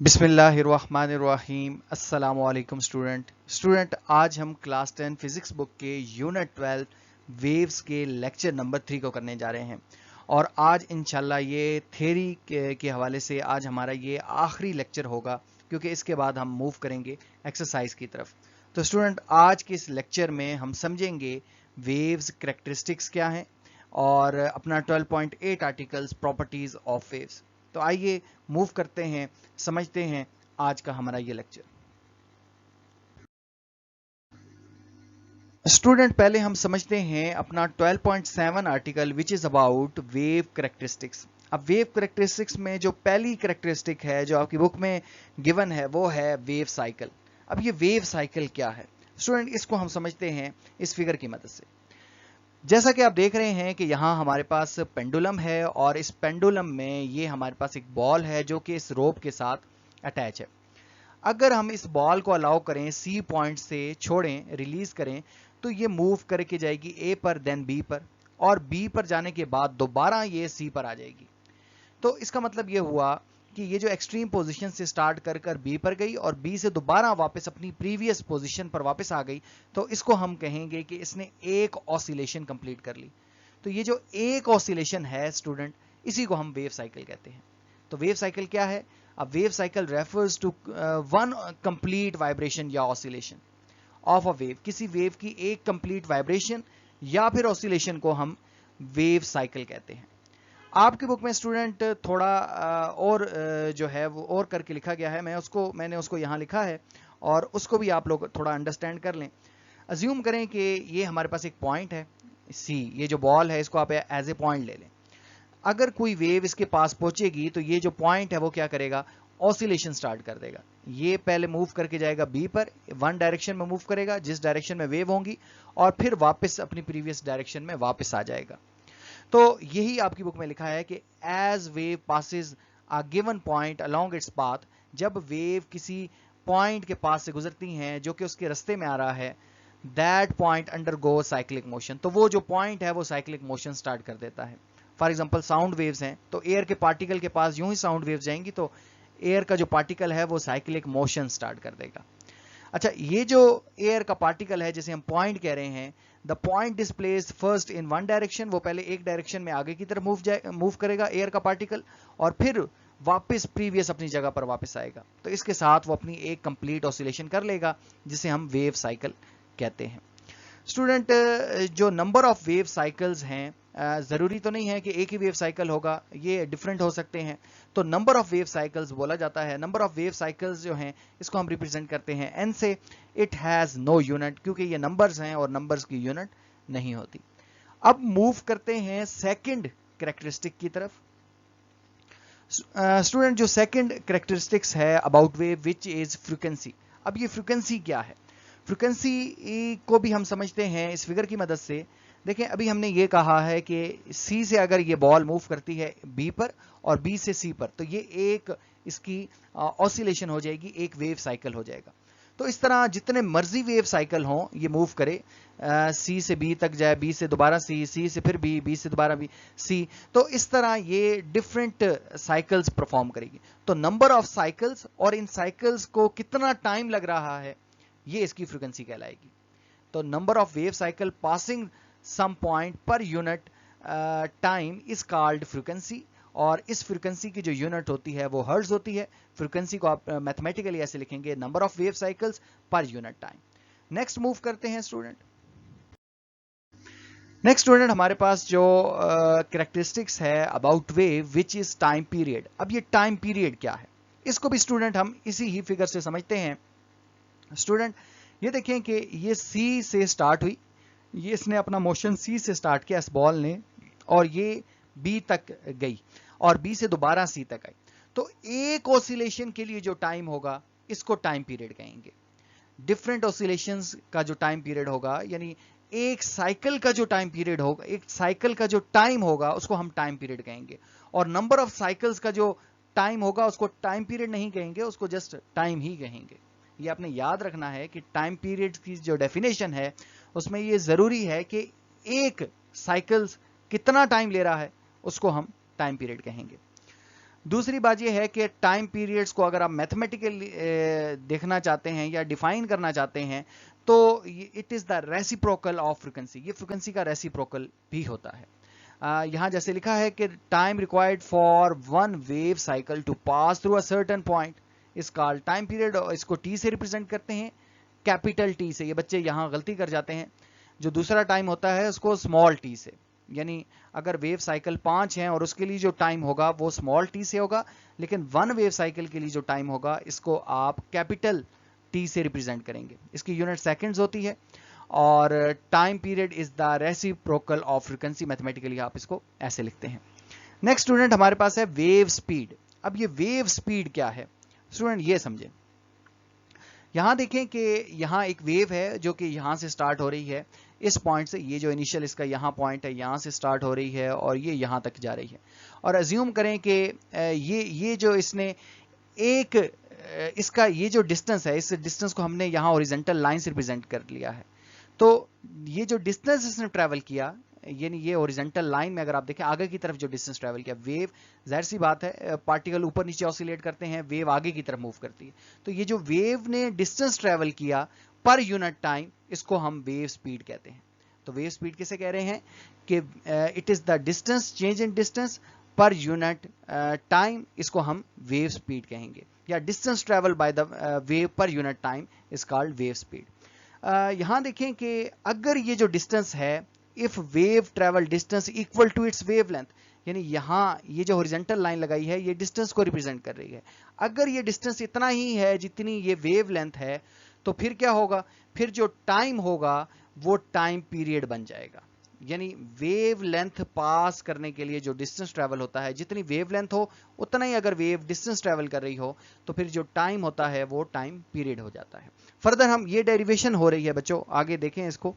बिस्मिल्लाहिर्रहमानिर्रहीम। अस्सलाम वालेकुम स्टूडेंट आज हम क्लास 10 फिजिक्स बुक के यूनिट 12 वेव्स के लेक्चर नंबर 3 को करने जा रहे हैं। और आज इंशाल्लाह ये थ्योरी के हवाले से आज हमारा ये आखिरी लेक्चर होगा, क्योंकि इसके बाद हम मूव करेंगे एक्सरसाइज की तरफ। तो स्टूडेंट आज के इस लेक्चर में हम समझेंगे वेव्स करैक्टरिस्टिक्स क्या हैं और अपना 12.8 आर्टिकल्स प्रॉपर्टीज ऑफ वेव्स। तो आइए मूव करते हैं, समझते हैं आज का हमारा ये लेक्चर। स्टूडेंट पहले हम समझते हैं अपना 12.7 article which is about wave characteristics. अब वेव करैक्टरिस्टिक्स में जो पहली करैक्टरिस्टिक है जो आपकी बुक में गिवन है वो है वेव साइकिल। अब ये वेव साइकिल क्या है स्टूडेंट, इसको हम समझते हैं इस फिगर की मदद से। जैसा कि आप देख रहे हैं कि यहाँ हमारे पास पेंडुलम है और इस पेंडुलम में ये हमारे पास एक बॉल है जो कि इस रोप के साथ अटैच है। अगर हम इस बॉल को अलाउ करें, सी पॉइंट से छोड़ें, रिलीज करें, तो ये मूव करके जाएगी ए पर, देन बी पर, और बी पर जाने के बाद दोबारा ये सी पर आ जाएगी। तो इसका मतलब ये हुआ कि ये जो एक्सट्रीम पोजीशन से स्टार्ट कर कर बी पर गई और बी से दोबारा वापस अपनी प्रीवियस पोजीशन पर वापस आ गई, तो इसको हम कहेंगे कि इसने एक ऑसिलेशन कंप्लीट कर ली। तो ये जो एक ऑसिलेशन है स्टूडेंट, इसी को हम वेव साइकिल कहते हैं। तो वेव साइकिल क्या है? अब wave cycle refers to one complete vibration या ऑसिलेशन ऑफ अ वेव। किसी वेव की एक कंप्लीट वाइब्रेशन या फिर ऑसिलेशन को हम वेव साइकिल कहते हैं। आपकी बुक में स्टूडेंट थोड़ा और जो है वो और करके लिखा गया है, मैंने उसको यहाँ लिखा है और उसको भी आप लोग थोड़ा अंडरस्टैंड कर लें। अज्यूम करें कि ये हमारे पास एक पॉइंट है सी, ये जो बॉल है इसको आप एज ए पॉइंट ले लें। अगर कोई वेव इसके पास पहुंचेगी तो ये जो पॉइंट है वो क्या करेगा? ऑसिलेशन स्टार्ट कर देगा। ये पहले मूव करके जाएगा बी पर, वन डायरेक्शन में मूव करेगा जिस डायरेक्शन में वेव होंगी, और फिर वापस अपनी प्रीवियस डायरेक्शन में वापस आ जाएगा। तो यही आपकी बुक में लिखा है कि as wave passes a given point along its path, जब वेव किसी पॉइंट के पास से गुजरती हैं जो कि उसके रास्ते में आ रहा है, that point undergo cyclic motion. तो वो जो पॉइंट है वो साइक्लिक मोशन स्टार्ट कर देता है। फॉर एग्जांपल साउंड वेव्स हैं, तो एयर के पार्टिकल के पास यूं ही साउंड वेव्स जाएंगी तो एयर का जो पार्टिकल है वो साइक्लिक मोशन स्टार्ट कर देगा। अच्छा, ये जो एयर का पार्टिकल है जिसे हम पॉइंट कह रहे हैं, the point displace first in one direction, वो पहले एक डायरेक्शन में आगे की तरफ मूव करेगा एयर का पार्टिकल, और फिर वापस प्रीवियस अपनी जगह पर वापस आएगा। तो इसके साथ वो अपनी एक कंप्लीट ऑसिलेशन कर लेगा जिसे हम वेव साइकिल कहते हैं। स्टूडेंट जो नंबर ऑफ वेव साइकिल्स हैं, ज़रूरी तो नहीं है कि एक ही वेव साइकिल होगा, ये डिफरेंट हो सकते हैं। तो नंबर ऑफ वेव साइकिल्स बोला जाता है। नंबर ऑफ वेव साइकिल्स जो हैं इसको हम रिप्रेजेंट करते हैं एन से। इट हैज़ नो यूनिट, क्योंकि ये नंबर्स हैं और नंबर्स की यूनिट नहीं होती। अब मूव करते हैं सेकंड कैरेक्टरिस्टिक की तरफ। स्टूडेंट जो सेकंड कैरेक्टरिस्टिक्स है about wave which is frequency. अब ये फ्रीक्वेंसी क्या है? फ्रीक्वेंसी को भी हम समझते हैं इस फिगर की मदद से। देखें, अभी हमने ये कहा है कि सी से अगर ये बॉल मूव करती है बी पर और बी से सी पर, तो ये एक इसकी ऑसिलेशन हो जाएगी, एक वेव साइकिल हो जाएगा। तो इस तरह जितने मर्जी वेव साइकिल हों ये मूव करे, सी से बी तक जाए, बी से दोबारा सी, सी से फिर बी, बी से दोबारा बी, सी, तो इस तरह ये डिफरेंट साइकिल्स परफॉर्म करेगी। तो नंबर ऑफ साइकिल्स और इन साइकिल्स को कितना टाइम लग रहा है, ये इसकी फ्रीक्वेंसी कहलाएगी। तो number of wave cycle passing some point per unit time is called frequency, और इस फ्रीक्वेंसी की जो यूनिट होती है वो हर्ट्ज होती है। फ्रीक्वेंसी को आप मैथमेटिकली ऐसे लिखेंगे, नंबर ऑफ वेव साइकिल्स पर यूनिट टाइम। नेक्स्ट मूव करते हैं स्टूडेंट। नेक्स्ट स्टूडेंट हमारे पास जो कैरेक्टरिस्टिक्स है about wave which is time period. अब ये टाइम पीरियड क्या है, इसको भी स्टूडेंट हम इसी ही फिगर से समझते हैं। स्टूडेंट ये देखें कि ये सी से स्टार्ट हुई, ये इसने अपना मोशन सी से स्टार्ट किया इस बॉल ने, और ये बी तक गई और बी से दोबारा सी तक आई। तो एक ऑसिलेशन के लिए जो टाइम होगा इसको टाइम पीरियड कहेंगे। डिफरेंट ऑसिलेशंस का जो टाइम पीरियड होगा, यानी एक साइकिल का जो टाइम पीरियड होगा, एक साइकिल का जो टाइम होगा उसको हम टाइम पीरियड कहेंगे। और नंबर ऑफ साइकिल्स का जो टाइम होगा उसको टाइम पीरियड नहीं कहेंगे, उसको जस्ट टाइम ही कहेंगे। ये आपने याद रखना है कि टाइम पीरियड की जो डेफिनेशन है उसमें ये जरूरी है कि एक साइकिल्स कितना टाइम ले रहा है उसको हम टाइम पीरियड कहेंगे। दूसरी बात ये है कि टाइम पीरियड्स को अगर आप मैथमेटिकली देखना चाहते हैं या डिफाइन करना चाहते हैं तो it is the reciprocal of frequency, ये फ्रीक्वेंसी का रेसिप्रोकल भी होता है। यहाँ जैसे लिखा है कि time required for one wave cycle to pass through a certain point is called time period, इसको टी से रिप्रेजेंट करते हैं, कैपिटल टी से। ये बच्चे यहाँ गलती कर जाते हैं, जो दूसरा टाइम होता है उसको स्मॉल टी से, यानी अगर वेव साइकिल 5 है और उसके लिए जो टाइम होगा वो स्मॉल टी से होगा, लेकिन वन वेव साइकिल के लिए जो टाइम होगा इसको आप कैपिटल टी से रिप्रेजेंट करेंगे। इसकी यूनिट सेकंड्स होती है और time period is the reciprocal of frequency, mathematically आप इसको ऐसे लिखते हैं। नेक्स्ट स्टूडेंट हमारे पास है वेव स्पीड। अब ये वेव स्पीड क्या है स्टूडेंट, ये समझें। यहां देखें कि यहां एक वेव है जो कि यहां से स्टार्ट हो रही है, इस पॉइंट से, ये जो इनिशियल इसका यहां पॉइंट है यहां से स्टार्ट हो रही है और ये यहां तक जा रही है। और अज्यूम करें कि ये जो इसने एक इसका ये जो डिस्टेंस है, इस डिस्टेंस को हमने यहां हॉरिजॉन्टल लाइन से रिप्रेजेंट कर लिया है। तो ये जो डिस्टेंस इसने ट्रैवल किया, यानी ये हॉरिजॉन्टल लाइन में अगर आप देखें आगे की तरफ जो डिस्टेंस ट्रैवल किया, वेव जाहिर सी बात है पार्टिकल ऊपर नीचे ऑसिलेट करते हैं, वेव आगे की तरफ मूव करती है। तो ये जो वेव ने डिस्टेंस ट्रैवल किया पर यूनिट टाइम, इसको हम वेव स्पीड कहते हैं। तो वेव स्पीड किसे कह रहे हैं कि it is the distance, change in distance per unit time, इसको हम वेव स्पीड कहेंगे, या distance travel by the wave per unit time is called wave speed. यहां देखें कि अगर ये जो डिस्टेंस है, if wave travel distance equal to its wavelength, यानी यहां ये जो हॉरिजॉन्टल लाइन लगाई है ये डिस्टेंस को रिप्रेजेंट कर रही है, अगर ये डिस्टेंस इतना ही है जितनी ये वेवलेंथ है, तो फिर क्या होगा, फिर जो टाइम होगा वो टाइम पीरियड बन जाएगा। यानी वेव लेंथ पास करने के लिए जो डिस्टेंस ट्रैवल होता है, जितनी वेव लेंथ हो उतना ही अगर वेव डिस्टेंस ट्रैवल कर रही हो, तो फिर जो टाइम होता है वो टाइम पीरियड हो जाता है। फर्दर हम ये डेरिवेशन हो रही है बच्चों, आगे देखें इसको।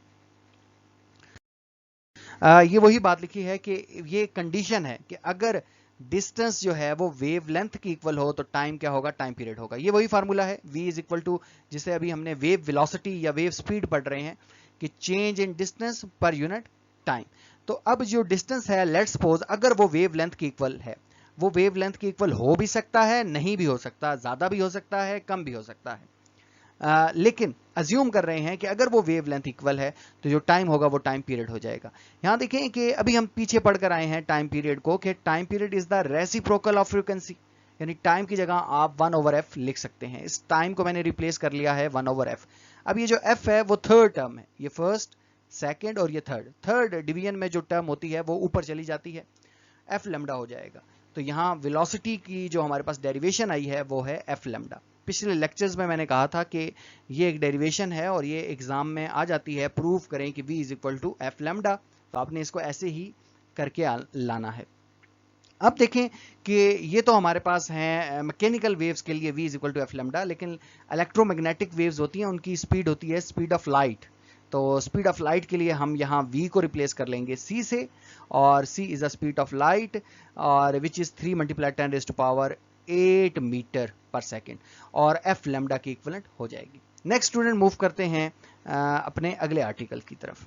ये वही बात लिखी है कि ये कंडीशन है कि अगर डिस्टेंस जो है वो वेव लेंथ की इक्वल हो तो टाइम क्या होगा, टाइम पीरियड होगा। ये वही फार्मूला है, v इज इक्वल टू, जिसे अभी हमने वेव वेलोसिटी या वेव स्पीड पढ़ रहे हैं कि change in distance per unit time. तो अब जो डिस्टेंस है, लेट्स सपोज अगर वो वेव लेंथ की इक्वल है, वो वेव लेंथ की इक्वल हो भी सकता है, नहीं भी हो सकता, ज्यादा भी हो सकता है, कम भी हो सकता है, लेकिन अज्यूम कर रहे हैं कि अगर वो वेव लेंथ इक्वल है तो जो टाइम होगा वो टाइम पीरियड हो जाएगा। यहां देखें कि अभी हम पीछे पढ़कर आए हैं टाइम पीरियड को, कि time period is the reciprocal of frequency, यानी टाइम की जगह आप 1/f लिख सकते हैं। इस टाइम को मैंने रिप्लेस कर लिया है 1/f। अब ये जो f है वो थर्ड टर्म है, ये फर्स्ट, सेकेंड और ये थर्ड डिवीजन में जो टर्म होती है वो ऊपर चली जाती है, f लैम्डा हो जाएगा। तो यहाँ वेलोसिटी की जो हमारे पास डेरिवेशन आई है वो है f लैम्डा। पिछले लेक्चर्स में मैंने कहा था कि ये एक डेरिवेशन है और ये एग्जाम में आ जाती है, प्रूव करें कि v is equal to f lambda, तो आपने इसको ऐसे ही करके लाना है। अब देखें कि ये तो हमारे पास हैं मैकेनिकल वेव्स के लिए v is equal to f lambda, लेकिन इलेक्ट्रोमैग्नेटिक वेव्स होती हैं, उनकी स्पीड होती है स्पीड ऑफ लाइट। तो स्पीड ऑफ लाइट के लिए हम यहाँ v को रिप्लेस कर लेंगे c से, और c is the speed of light और विच इज 3 × 10⁸ मीटर पर सेकेंड, और f लैम्डा की इक्विवेलेंट हो जाएगी। नेक्स्ट स्टूडेंट मूव करते हैं अपने अगले आर्टिकल की तरफ।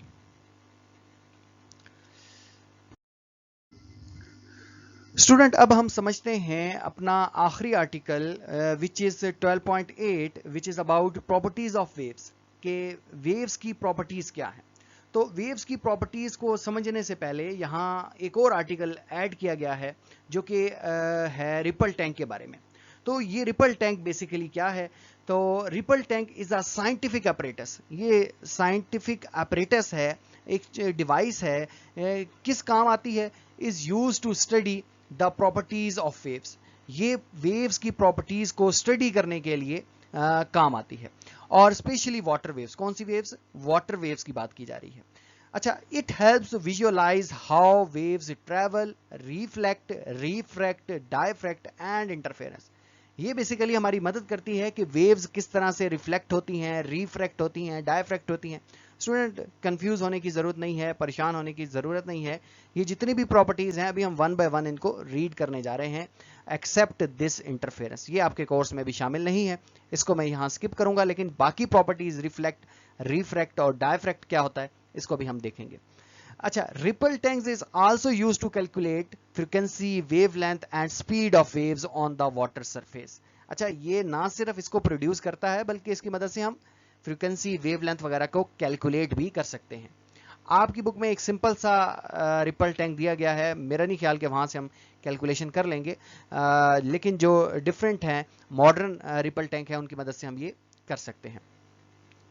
स्टूडेंट अब हम समझते हैं अपना आखिरी article which is 12.8 which is about properties of waves, के वेव्स की प्रॉपर्टीज क्या है। तो वेव्स की प्रॉपर्टीज को समझने से पहले यहाँ एक और आर्टिकल ऐड किया गया है जो कि है रिपल टैंक के बारे में। तो ये रिपल टैंक बेसिकली क्या है, तो ripple tank is a scientific apparatus, ये साइंटिफिक अपरेटस है, एक डिवाइस है, किस काम आती है, is use to study the properties of waves, ये वेव्स की प्रॉपर्टीज को स्टडी करने के लिए काम आती है, और स्पेशली वाटर वेव्स। कौन सी वेव्स, वाटर वेव्स की बात की जा रही है। अच्छा, it helps visualize how waves travel, reflect, refract, diffract and interference. ये बेसिकली हमारी मदद करती है कि वेव्स किस तरह से रिफ्लेक्ट होती हैं, रिफ्रैक्ट होती हैं, डायफ्रैक्ट होती हैं। स्टूडेंट कंफ्यूज होने की जरूरत नहीं है, परेशान होने की जरूरत नहीं है, ये जितनी भी प्रॉपर्टीज हैं अभी हम 1 by 1 इनको रीड करने जा रहे हैं, एक्सेप्ट दिस इंटरफेरेंस, ये आपके कोर्स में भी शामिल नहीं है, इसको मैं यहाँ स्किप करूंगा, लेकिन बाकी प्रॉपर्टीज रिफ्लेक्ट, रिफ्रैक्ट और डायफ्रैक्ट क्या होता है इसको भी हम देखेंगे। اچھا ripple tanks is also used to calculate frequency, wavelength and speed of waves on the water surface. اچھا یہ نہ صرف اس کو پروڈیوس کرتا ہے بلکہ اس کی مدد سے ہم فریکوینسی ویو لینتھ وغیرہ کو کیلکولیٹ بھی کر سکتے ہیں. آپ کی بک میں ایک سمپل سا ریپل ٹینک دیا گیا ہے, میرا نہیں خیال کہ وہاں سے ہم کیلکولیشن کر لیں گے, لیکن جو ڈفرینٹ ہیں ماڈرن ریپل ٹینک ہیں ان کی مدد سے ہم یہ کر سکتے ہیں.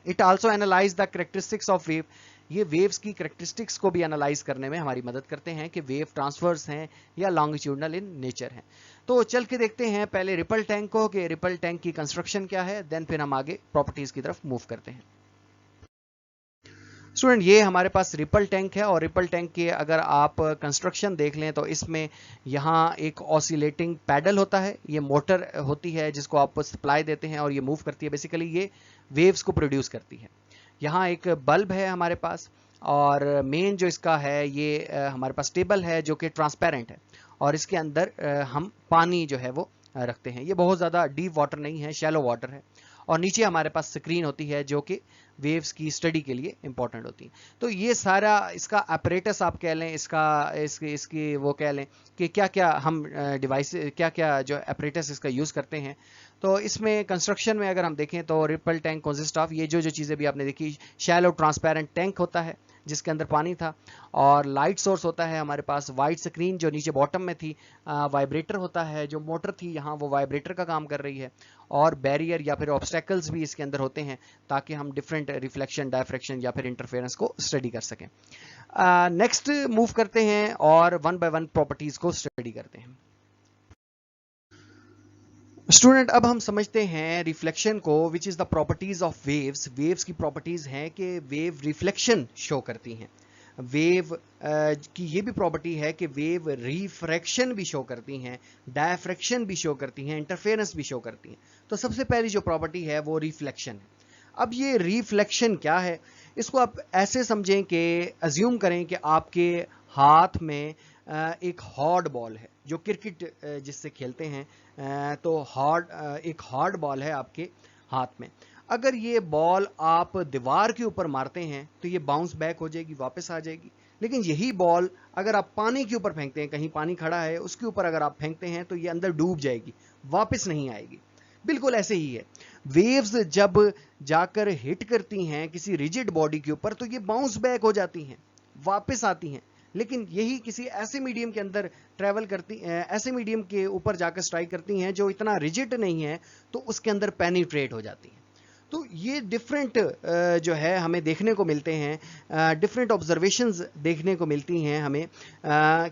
It also analyze the characteristics of wave. یہ ویوز کی کریکٹرسٹکس کو بھی انالائز کرنے میں ہماری مدد کرتے ہیں کہ ویو ٹرانسفرز ہیں یا لانگیٹیوڈنل ان نیچر ہیں. تو چل کے دیکھتے ہیں پہلے ریپل ٹینک کو کہ ریپل ٹینک کی کنسٹرکشن کیا ہے, دین پھر ہم آگے پراپرٹیز کی طرف موو کرتے ہیں. اسٹوڈنٹ یہ ہمارے پاس ریپل ٹینک ہے, اور ریپل ٹینک کے اگر آپ کنسٹرکشن دیکھ لیں تو اس میں یہاں ایک آسیلیٹنگ پیڈل ہوتا ہے, یہ موٹر ہوتی ہے جس کو آپ سپلائی دیتے ہیں اور یہ موو کرتی ہے, بیسیکلی یہ ویوز کو پروڈیوس کرتی ہے. یہاں ایک بلب ہے ہمارے پاس, اور مین جو اس کا ہے یہ ہمارے پاس ٹیبل ہے جو کہ ٹرانسپیرنٹ ہے, اور اس کے اندر ہم پانی جو ہے وہ رکھتے ہیں. یہ بہت زیادہ ڈیپ واٹر نہیں ہے, شیلو واٹر ہے, اور نیچے ہمارے پاس اسکرین ہوتی ہے جو کہ ویوز کی اسٹڈی کے لیے امپورٹنٹ ہوتی ہیں. تو یہ سارا اس کا اپریٹس آپ کہہ لیں, اس کی وہ کہہ لیں کہ کیا کیا ہم ڈیوائس کیا کیا جو اپریٹس اس کا یوز کرتے ہیں. تو اس میں کنسٹرکشن میں اگر ہم دیکھیں تو ریپل ٹینک کنسسٹ آف یہ جو چیزیں بھی آپ نے دیکھی, شیلو ٹرانسپیرنٹ ٹینک ہوتا ہے جس کے اندر پانی تھا, اور لائٹ سورس ہوتا ہے ہمارے پاس, وائٹ اسکرین جو نیچے باٹم میں تھی, وائبریٹر ہوتا ہے, جو موٹر تھی یہاں وہ وائبریٹر کا کام کر رہی ہے, اور بیریئر یا پھر آبسٹیکلز بھی اس کے اندر ہوتے ہیں تاکہ ہم ڈفرینٹ ریفلیکشن, ڈائفریکشن یا پھر انٹرفیرنس کو اسٹڈی کر سکیں. نیکسٹ موو کرتے ہیں اور ون بائی ون پراپرٹیز کو اسٹڈی کرتے ہیں. اسٹوڈنٹ اب ہم سمجھتے ہیں ریفلیکشن کو, which is the properties of waves. Waves کی پراپرٹیز ہیں کہ ویو ریفلیکشن شو کرتی ہیں. ویو کی یہ بھی پراپرٹی ہے کہ ویو ریفریکشن بھی شو کرتی ہیں, ڈائفریکشن بھی شو کرتی ہیں, انٹرفیرنس بھی شو کرتی ہیں. تو سب سے پہلی جو پراپرٹی ہے وہ ریفلیکشن ہے. اب یہ ریفلیکشن کیا ہے, اس کو آپ ایسے سمجھیں کہ ازیوم کریں کہ آپ کے ہاتھ میں ایک ہارڈ بال ہے, جو کرکٹ جس سے کھیلتے ہیں, تو ایک ہارڈ بال ہے آپ کے ہاتھ میں. اگر یہ بال آپ دیوار کے اوپر مارتے ہیں تو یہ باؤنس بیک ہو جائے گی, واپس آ جائے گی. لیکن یہی بال اگر آپ پانی کے اوپر پھینکتے ہیں, کہیں پانی کھڑا ہے اس کے اوپر اگر آپ پھینکتے ہیں تو یہ اندر ڈوب جائے گی, واپس نہیں آئے گی. بالکل ایسے ہی ہے, ویوز جب جا کر ہٹ کرتی ہیں کسی ریجڈ باڈی کے اوپر تو یہ باؤنس بیک ہو جاتی ہیں, واپس آتی ہیں. لیکن یہی کسی ایسے میڈیم کے اندر ٹریول کرتی, ایسے میڈیم کے اوپر جا کر اسٹرائک کرتی ہیں جو اتنا ریجڈ نہیں ہے, تو اس کے اندر پینیٹریٹ ہو جاتی ہیں. تو یہ ڈفرینٹ جو ہے ہمیں دیکھنے کو ملتے ہیں, ڈفرینٹ آبزرویشنز دیکھنے کو ملتی ہیں ہمیں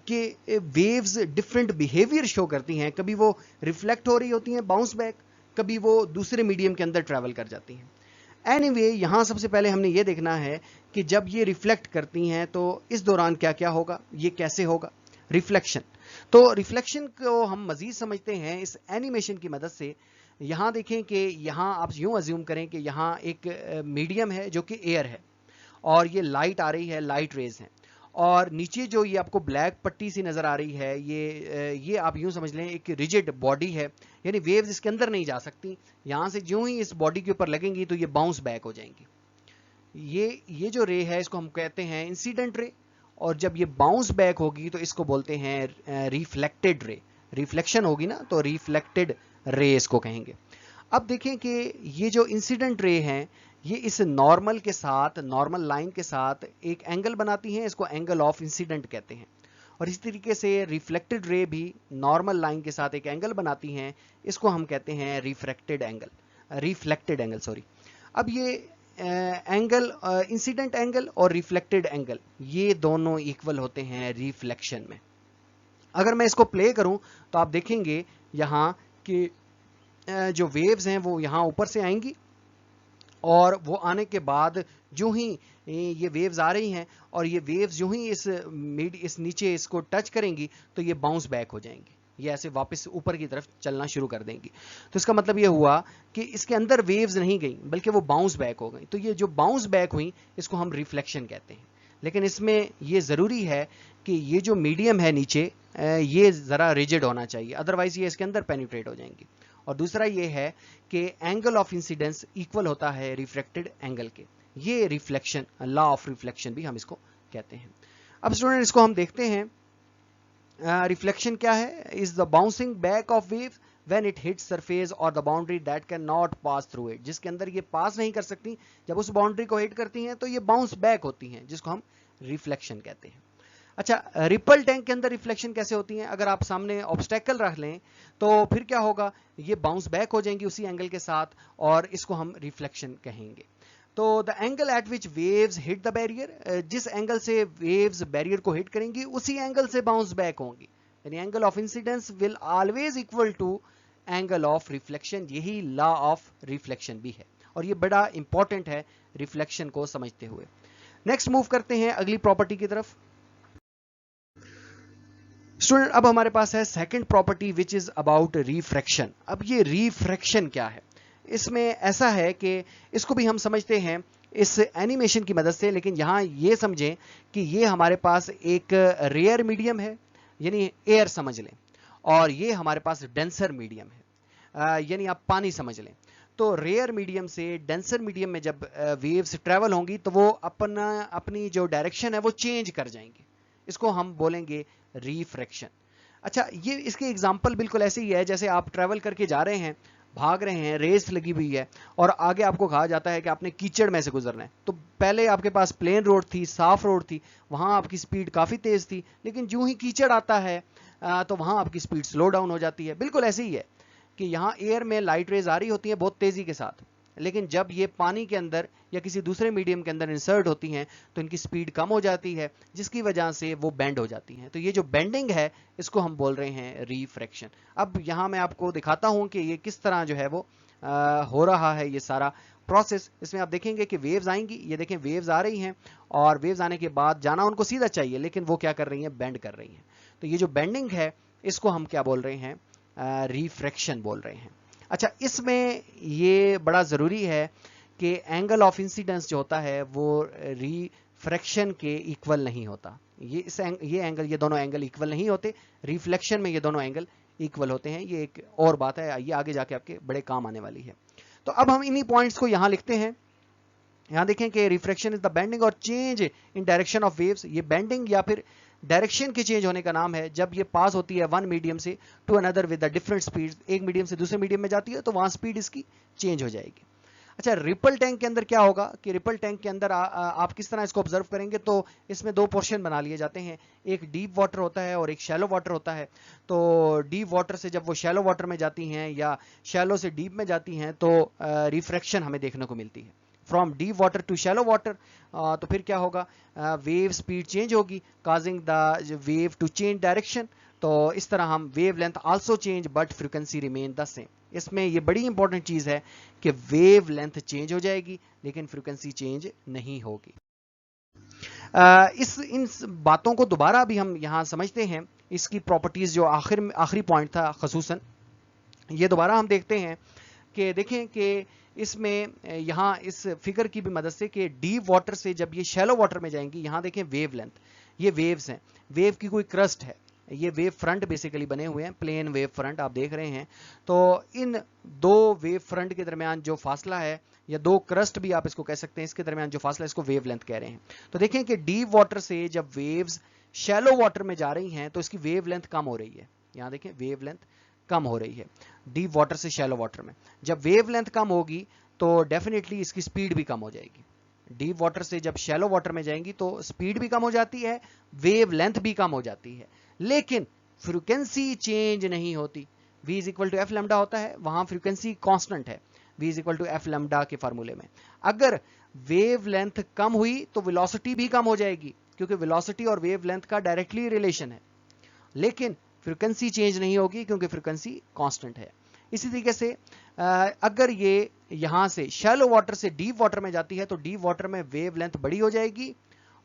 کہ ویوز ڈفرینٹ بیہیویئر شو کرتی ہیں. کبھی وہ ریفلیکٹ ہو رہی ہوتی ہیں باؤنس بیک, کبھی وہ دوسرے میڈیم کے اندر ٹریول کر جاتی ہیں. اینی وے یہاں سب سے پہلے ہم نے یہ دیکھنا ہے کہ جب یہ ریفلیکٹ کرتی ہیں تو اس دوران کیا کیا ہوگا, یہ کیسے ہوگا ریفلیکشن. تو ریفلیکشن کو ہم مزید سمجھتے ہیں اس اینیمیشن کی مدد سے. یہاں دیکھیں کہ یہاں آپ یوں ازیوم کریں کہ یہاں ایک میڈیم ہے جو کہ ایئر ہے, اور یہ لائٹ آ رہی ہے, لائٹ ریز ہیں, اور نیچے جو یہ آپ کو بلیک پٹی سی نظر آ رہی ہے, یہ آپ یوں سمجھ لیں ایک ریجڈ باڈی ہے, یعنی ویوز اس کے اندر نہیں جا سکتی. یہاں سے جو ہی اس باڈی کے اوپر لگیں گی تو یہ باؤنس بیک ہو جائیں گی. یہ جو رے ہے اس کو ہم کہتے ہیں انسیڈنٹ رے, اور جب یہ باؤنس بیک ہوگی تو اس کو بولتے ہیں ریفلیکٹڈ رے. ریفلیکشن ہوگی نا تو ریفلیکٹڈ رے اس کو کہیں گے. اب دیکھیں کہ یہ جو انسیڈنٹ رے ہیں یہ اس نارمل کے ساتھ, نارمل لائن کے ساتھ ایک اینگل بناتی ہیں, اس کو اینگل آف انسیڈنٹ کہتے ہیں. اور اس طریقے سے ریفلیکٹڈ رے بھی نارمل لائن کے ساتھ ایک اینگل بناتی ہیں, اس کو ہم کہتے ہیں ریفریکٹڈ اینگل, سوری. اب یہ اینگل, انسیڈنٹ اینگل اور ریفلیکٹڈ اینگل, یہ دونوں ایکول ہوتے ہیں ریفلیکشن میں. اگر میں اس کو پلے کروں تو آپ دیکھیں گے یہاں کہ جو ویوز ہیں وہ یہاں اوپر سے آئیں گی, اور وہ آنے کے بعد جو ہی یہ ویوز آ رہی ہیں اور یہ ویوز جو ہی اس نیچے اس کو ٹچ کریں گی تو یہ باؤنس بیک ہو جائیں گی, یہ ایسے واپس اوپر کی طرف چلنا شروع کر دیں گی. تو اس کا مطلب یہ ہوا کہ اس کے اندر ویوز نہیں گئیں بلکہ وہ باؤنس بیک ہو گئیں. تو یہ جو باؤنس بیک ہوئیں اس کو ہم ریفلیکشن کہتے ہیں. لیکن اس میں یہ ضروری ہے کہ یہ جو میڈیم ہے نیچے یہ ذرا ریجڈ ہونا چاہیے, ادروائز یہ اس کے اندر پینیٹریٹ ہو جائیں گی. اور دوسرا یہ ہے کہ اینگل آف انسیڈنس ایکول ہوتا ہے ریفریکٹڈ اینگل کے. یہ ریفلیکشن, لا آف ریفلیکشن بھی ہم اس کو کہتے ہیں. अब स्टूडेंट इसको हम देखते हैं, रिफ्लेक्शन क्या है, is the bouncing back of wave when it hits surface or the boundary that cannot pass through it, जिसके अंदर ये पास नहीं कर सकती, जब उस बाउंड्री को हिट करती हैं तो ये बाउंस बैक होती हैं, जिसको हम रिफ्लेक्शन कहते हैं। अच्छा, रिपल टैंक के अंदर रिफ्लेक्शन कैसे होती है, अगर आप सामने ऑब्स्टेकल रख लें तो फिर क्या होगा, ये बाउंस बैक हो जाएंगी उसी एंगल के साथ, और इसको हम रिफ्लेक्शन कहेंगे। तो the angle at which waves hit the barrier, जिस एंगल से वेव्स बैरियर को हिट करेंगी उसी एंगल से बाउंस बैक होंगी, यानी angle of incidence will always equal to angle of reflection. यही लॉ ऑफ रिफ्लेक्शन भी है, और ये बड़ा इंपॉर्टेंट है रिफ्लेक्शन को समझते हुए। नेक्स्ट मूव करते हैं अगली प्रॉपर्टी की तरफ। स्टूडेंट अब हमारे पास है second property which is about refraction. अब ये रिफ्रैक्शन क्या है, इसमें ऐसा है कि इसको भी हम समझते हैं इस एनिमेशन की मदद से, लेकिन यहां ये समझें कि ये हमारे पास एक रेयर मीडियम है, यानी एयर समझ लें, और ये हमारे पास डेंसर मीडियम है, यानी आप पानी समझ लें। तो रेयर मीडियम से डेंसर मीडियम में जब वेव्स ट्रेवल होंगी तो वो अपनी जो डायरेक्शन है वो चेंज कर जाएंगी, इसको हम बोलेंगे रिफ्रैक्शन। अच्छा, ये इसके एग्जांपल बिल्कुल ऐसे ही है जैसे आप ट्रेवल करके जा रहे हैं, भाग रहे हैं, रेस लगी हुई है, और आगे आपको कहा जाता है कि आपने कीचड़ में से गुजरना है। तो पहले आपके पास प्लेन रोड थी, साफ रोड थी, वहां आपकी स्पीड काफी तेज थी, लेकिन जो ही कीचड़ आता है तो वहां आपकी स्पीड स्लो डाउन हो जाती है। बिल्कुल ऐसे ही है कि यहाँ एयर में लाइट रेज आ रही होती है बहुत तेजी के साथ, लेकिन जब ये पानी के अंदर या किसी दूसरे मीडियम के अंदर इंसर्ट होती हैं तो इनकी स्पीड कम हो जाती है, जिसकी वजह से वो बेंड हो जाती हैं। तो ये जो बेंडिंग है इसको हम बोल रहे हैं रिफ्रैक्शन। अब यहाँ मैं आपको दिखाता हूँ कि ये किस तरह जो है वो हो रहा है ये सारा प्रोसेस। इसमें आप देखेंगे कि वेव्स आएंगी, ये देखें वेव्स आ रही हैं, और वेव्स आने के बाद जाना उनको सीधा चाहिए, लेकिन वो क्या कर रही हैं, बेंड कर रही हैं। तो ये जो बेंडिंग है इसको हम क्या बोल रहे हैं, रिफ्रैक्शन बोल रहे हैं। अच्छा, इसमें ये बड़ा ज़रूरी है कि एंगल ऑफ इंसिडेंस जो होता है वो रिफ्रैक्शन के इक्वल नहीं होता। ये दोनों एंगल इक्वल नहीं होते, रिफ्लेक्शन में ये दोनों एंगल इक्वल होते हैं। ये एक और बात है, ये आगे जाके आपके बड़े काम आने वाली है। तो अब हम इन्हीं पॉइंट्स को यहाँ लिखते हैं। यहाँ देखें कि रिफ्रैक्शन इज द बेंडिंग और change in direction of waves. ये बेंडिंग या फिर डायरेक्शन के चेंज होने का नाम है जब ये पास होती है वन मीडियम से to another with the different speed. एक मीडियम से दूसरे मीडियम में जाती है तो वहां स्पीड इसकी चेंज हो जाएगी। अच्छा, रिपल टैंक के अंदर क्या होगा कि रिपल टैंक के अंदर आप किस तरह इसको ऑब्जर्व करेंगे, तो इसमें दो पोर्शन बना लिए जाते हैं, एक डीप वाटर होता है और एक शैलो वाटर होता है। तो डीप वाटर से जब वो शैलो वाटर में जाती हैं या शैलो से डीप में जाती हैं तो रिफ्रैक्शन हमें देखने को मिलती है from deep water to shallow water. तो फिर क्या होगा, वेव स्पीड चेंज होगी causing the wave to change direction. तो इस तरह हम wavelength also change but frequency remain the same. इसमें ये बड़ी इंपॉर्टेंट चीज है कि वेव लेंथ चेंज हो जाएगी लेकिन फ्रीक्वेंसी चेंज नहीं होगी। इन बातों को दोबारा भी हम यहाँ समझते हैं, इसकी प्रॉपर्टीज जो आखिरी पॉइंट था खसूसन, ये दोबारा हम देखते हैं कि देखें कि इसमें यहाँ इस फिगर की भी मदद से कि डीप वाटर से जब ये शैलो वाटर में जाएंगी, यहाँ देखें वेव लेंथ, ये वेव्स हैं, वेव की कोई क्रस्ट है, ये वेव फ्रंट बेसिकली बने हुए हैं, प्लेन वेव फ्रंट आप देख रहे हैं। तो इन दो वेव फ्रंट के दरमियान जो फासला है, या दो क्रस्ट भी आप इसको कह सकते हैं, इसके दरमियान जो फासला है इसको वेव लेंथ कह रहे हैं। तो देखें कि डीप वाटर से जब वेव्स शैलो वाटर में जा रही हैं तो इसकी वेव लेंथ कम हो रही है। यहाँ देखें वेव लेंथ कम हो रही है डीप वाटर से शैलो वाटर में। जब वेव लेंथ कम होगी तो डेफिनेटली इसकी स्पीड भी कम हो जाएगी। डीप वाटर से जब शैलो वाटर में जाएंगी तो स्पीड भी कम हो जाती है, वेव लेंथ भी कम हो जाती है, लेकिन फ्रीक्वेंसी चेंज नहीं होती। v is equal to f lambda होता है, वहां फ्रीक्वेंसी कांस्टेंट है v is equal to f lambda के फार्मूले में। अगर वेव लेंथ कम हुई तो वेलोसिटी भी कम हो जाएगी, क्योंकि वेलोसिटी और वेव लेंथ का डायरेक्टली रिलेशन है, लेकिन फ्रीक्वेंसी चेंज नहीं होगी क्योंकि फ्रीक्वेंसी कांस्टेंट है। इसी तरीके से अगर ये यहां से शैलो वाटर से डीप वाटर में जाती है तो डीप वाटर में वेव लेंथ बड़ी हो जाएगी,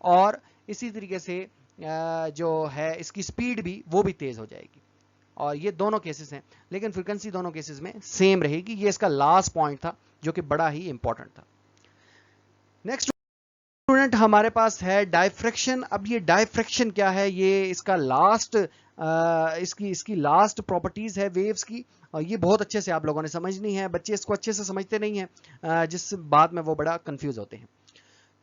और इसी तरीके से जो है इसकी स्पीड भी वो भी तेज हो जाएगी। और ये दोनों केसेस हैं, लेकिन फ्रीक्वेंसी दोनों केसेस में सेम रहेगी। ये इसका लास्ट पॉइंट था जो कि बड़ा ही इंपॉर्टेंट था। नेक्स्ट स्टूडेंट हमारे पास है डायफ्रैक्शन। अब ये डायफ्रैक्शन क्या है, ये इसका लास्ट इसकी लास्ट प्रॉपर्टीज है वेव्स की, और ये बहुत अच्छे से आप लोगों ने समझनी है। बच्चे इसको अच्छे से समझते नहीं है, जिस बात में वो बड़ा कंफ्यूज होते हैं।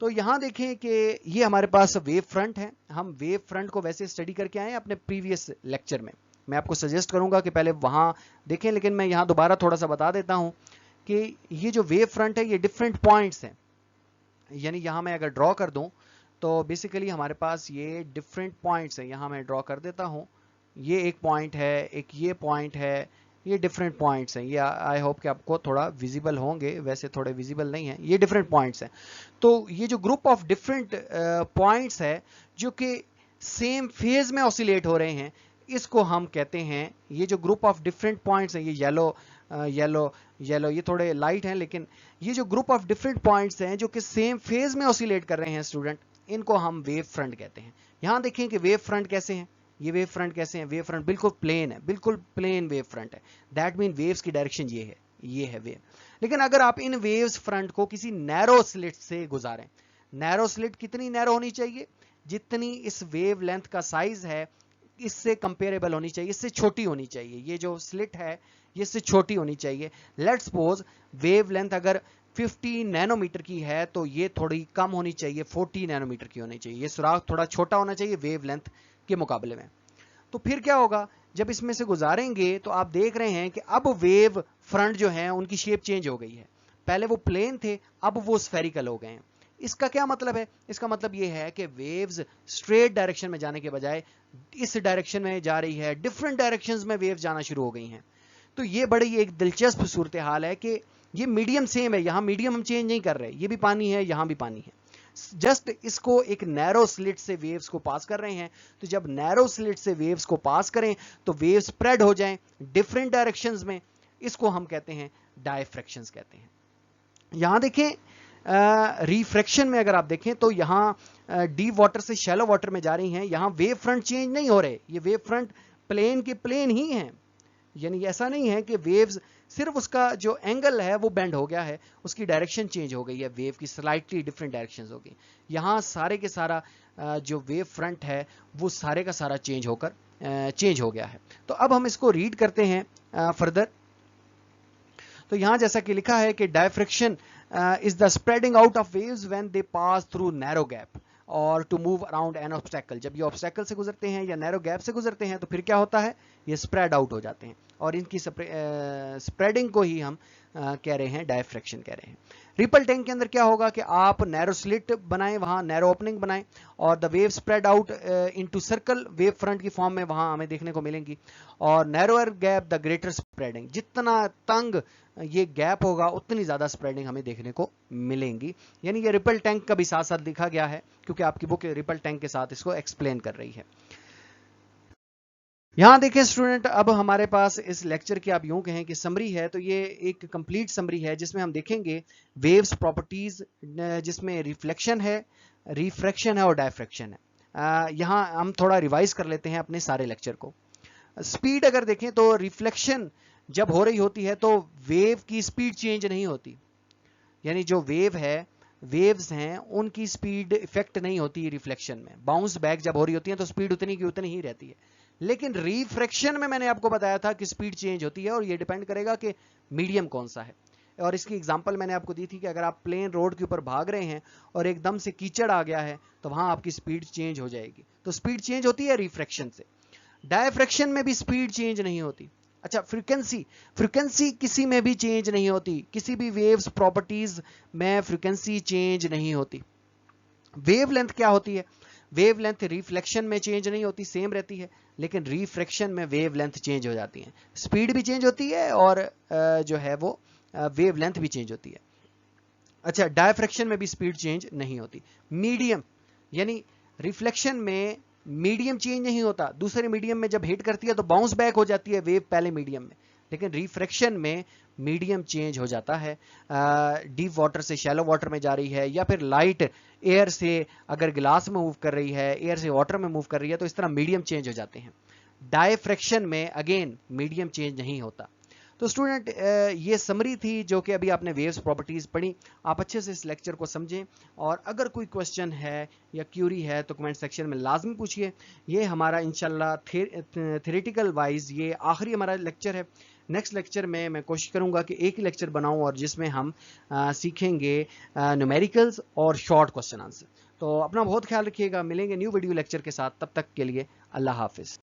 तो यहां देखें कि ये हमारे पास वेव फ्रंट है, हम वेव फ्रंट को वैसे स्टडी करके आए हैं अपने प्रीवियस लेक्चर में। मैं आपको सजेस्ट करूंगा कि पहले वहां देखें, लेकिन मैं यहां दोबारा थोड़ा सा बता देता हूं कि ये जो वेव फ्रंट है ये डिफरेंट पॉइंट्स हैं। यानी यहां मैं अगर ड्रॉ कर दूं तो बेसिकली हमारे पास ये डिफरेंट पॉइंट्स हैं। यहां मैं ड्रॉ कर देता हूं, ये एक पॉइंट है, एक ये पॉइंट है, ये डिफरेंट पॉइंट्स हैं। ये आई होप कि आपको थोड़ा विजिबल होंगे, वैसे थोड़े विजिबल नहीं है, ये डिफरेंट पॉइंट्स हैं। तो ये जो ग्रुप ऑफ डिफरेंट पॉइंट्स है जो कि सेम फेज में ऑसिलेट हो रहे हैं, इसको हम कहते हैं, ये जो ग्रुप ऑफ डिफरेंट पॉइंट्स हैं, ये येलो ये थोड़े लाइट हैं, लेकिन ये जो ग्रुप ऑफ डिफरेंट पॉइंट्स हैं जो कि सेम फेज में ऑसिलेट कर रहे हैं स्टूडेंट, इनको हम वेव फ्रंट कहते हैं। यहां देखें कि वेव फ्रंट कैसे हैं, ये वेव फ्रंट कैसे हैं, वेव फ्रंट बिल्कुल प्लेन है, बिल्कुल प्लेन वेव फ्रंट है। दैट मीन वेव्स की डायरेक्शन ये है वेव। लेकिन अगर आप इन वेव्स फ्रंट को किसी नैरो स्लिट से गुजारें, नैरो स्लिट कितनी नैरो होनी चाहिए, जितनी इस वेव लेंथ का साइज है इससे कंपेरेबल होनी चाहिए, इससे छोटी होनी चाहिए। ये जो स्लिट है ये इससे छोटी होनी चाहिए। लेट्स सपोज वेव लेंथ अगर 50 नैनोमीटर की है तो ये थोड़ी कम होनी चाहिए, 40 नैनोमीटर की होनी चाहिए। ये सुराख थोड़ा छोटा होना चाहिए वेव लेंथ के मुकाबले में। तो फिर क्या होगा, जब इसमें से गुजारेंगे तो आप देख रहे हैं कि अब वेव फ्रंट जो है उनकी शेप चेंज हो गई है। पहले वो प्लेन थे, अब वो स्फेरिकल हो गए हैं। इसका क्या मतलब है, इसका मतलब ये है कि वेव्स स्ट्रेट डायरेक्शन में जाने के बजाय इस डायरेक्शन में जा रही है, डिफरेंट डायरेक्शंस में वेव्स जाना शुरू हो गई हैं। तो ये बड़ी एक दिलचस्प सूरत हाल है कि ये मीडियम सेम है, यहां मीडियम हम चेंज नहीं कर रहे, ये भी पानी है यहां भी पानी है, जस्ट इसको एक नैरो स्लिट से वेव्स को पास कर रहे हैं। तो जब नैरो स्लिट से वेव्स को पास करें तो वेव्स स्प्रेड हो जाएं डिफरेंट डायरेक्शंस में, इसको हम कहते हैं डायफ्रैक्शंस कहते हैं। यहां देखें रिफ्रैक्शन में अगर आप देखें तो यहां डीप वाटर से शैलो वाटर में जा रही हैं, यहां वेव फ्रंट चेंज नहीं हो रहे, ये वेव फ्रंट प्लेन के प्लेन ही हैं। यानी ऐसा नहीं है कि वेव्स सिर्फ उसका जो एंगल है वो बेंड हो गया है, उसकी डायरेक्शन चेंज हो गई है, वेव की स्लाइटली डिफरेंट डायरेक्शंस हो गई। यहां सारे के सारा जो वेव फ्रंट है वो सारे का सारा चेंज हो गया है। तो अब हम इसको रीड करते हैं फर्दर। तो यहां जैसा कि लिखा है कि diffraction is the spreading out of waves when they pass through narrow gap or to move around an obstacle। जब ये ऑब्स्टेकल से गुजरते हैं या नैरो गैप से गुजरते हैं तो फिर क्या होता है, ये स्प्रेड आउट हो जाते हैं, और इनकी स्प्रेडिंग को ही हम कह रहे हैं डायफ्रैक्शन कह रहे हैं। रिपल टैंक के अंदर क्या होगा कि आप नैरो स्लिट बनाएं, वहां नैरो ओपनिंग बनाएं, और the wave spread out into circle wave front की फॉर्म में वहां हमें देखने को मिलेंगी। और narrower gap the greater spreading, जितना तंग ये गैप होगा उतनी ज्यादा स्प्रेडिंग हमें देखने को मिलेंगी। यानी ये रिपल टैंक का भी साथ साथ लिखा गया है क्योंकि आपकी बुक रिपल टैंक के साथ इसको एक्सप्लेन कर रही है। यहां देखें स्टूडेंट, अब हमारे पास इस लेक्चर की आप यूं कहें कि समरी है, तो ये एक कंप्लीट समरी है जिसमें हम देखेंगे वेव्स प्रॉपर्टीज, जिसमें रिफ्लेक्शन है, रिफ्रैक्शन है और डायफ्रैक्शन है। यहां हम थोड़ा रिवाइज कर लेते हैं अपने सारे लेक्चर को। स्पीड अगर देखें तो रिफ्लेक्शन जब हो रही होती है तो वेव की स्पीड चेंज नहीं होती, यानी जो वेव है, वेव्स हैं, उनकी स्पीड इफेक्ट नहीं होती रिफ्लेक्शन में। बाउंस बैक जब हो रही होती है तो स्पीड उतनी की उतनी ही रहती है। लेकिन रिफ्रैक्शन में मैंने आपको बताया था कि स्पीड चेंज होती है, और ये डिपेंड करेगा कि मीडियम कौन सा है। और इसकी एग्जांपल मैंने आपको दी थी कि अगर आप प्लेन रोड के ऊपर भाग रहे हैं और एकदम से कीचड़ आ गया है तो वहां आपकी स्पीड चेंज हो जाएगी। तो स्पीड चेंज होती है रिफ्रैक्शन से। डायफ्रैक्शन में भी स्पीड चेंज नहीं होती। अच्छा, फ्रीक्वेंसी किसी में भी चेंज नहीं होती, किसी भी वेव्स प्रॉपर्टीज में फ्रीक्वेंसी चेंज नहीं होती। वेव लेंथ क्या होती है, वेव लेंथ रिफ्लेक्शन में चेंज नहीं होती, सेम रहती है, लेकिन रिफ्रैक्शन में वेव लेंथ चेंज हो जाती है, स्पीड भी चेंज होती है और जो है वो वेव लेंथ भी चेंज होती है। अच्छा, डायफ्रैक्शन में भी स्पीड चेंज नहीं होती। मीडियम, यानी रिफ्लेक्शन में मीडियम चेंज नहीं होता, दूसरे मीडियम में जब हिट करती है तो बाउंस बैक हो जाती है वेव पहले मीडियम में, लेकिन रिफ्रैक्शन में मीडियम चेंज हो जाता है। डीप वाटर से शैलो वाटर में जा रही है, या फिर लाइट एयर से अगर गिलास में मूव कर रही है, एयर से वाटर में मूव कर रही है, तो इस तरह मीडियम चेंज हो जाते हैं। डायफ्रैक्शन में अगेन मीडियम चेंज नहीं होता। تو اسٹوڈنٹ یہ سمری تھی جو کہ ابھی آپ نے ویوز پراپرٹیز پڑھی. آپ اچھے سے اس لیکچر کو سمجھیں اور اگر کوئی کوشچن ہے یا کیوری ہے تو کمنٹ سیکشن میں لازمی پوچھیے. یہ ہمارا انشاءاللہ تھیوریٹیکل وائز یہ آخری ہمارا لیکچر ہے. نیکسٹ لیکچر میں کوشش کروں گا کہ ایک ہی لیکچر بناؤں اور جس میں ہم سیکھیں گے نیومیریکلز اور شارٹ کوشچن آنسر. تو اپنا بہت خیال رکھیے گا. ملیں گے نیو ویڈیو لیکچر کے ساتھ. تب تک کے لیے اللہ حافظ.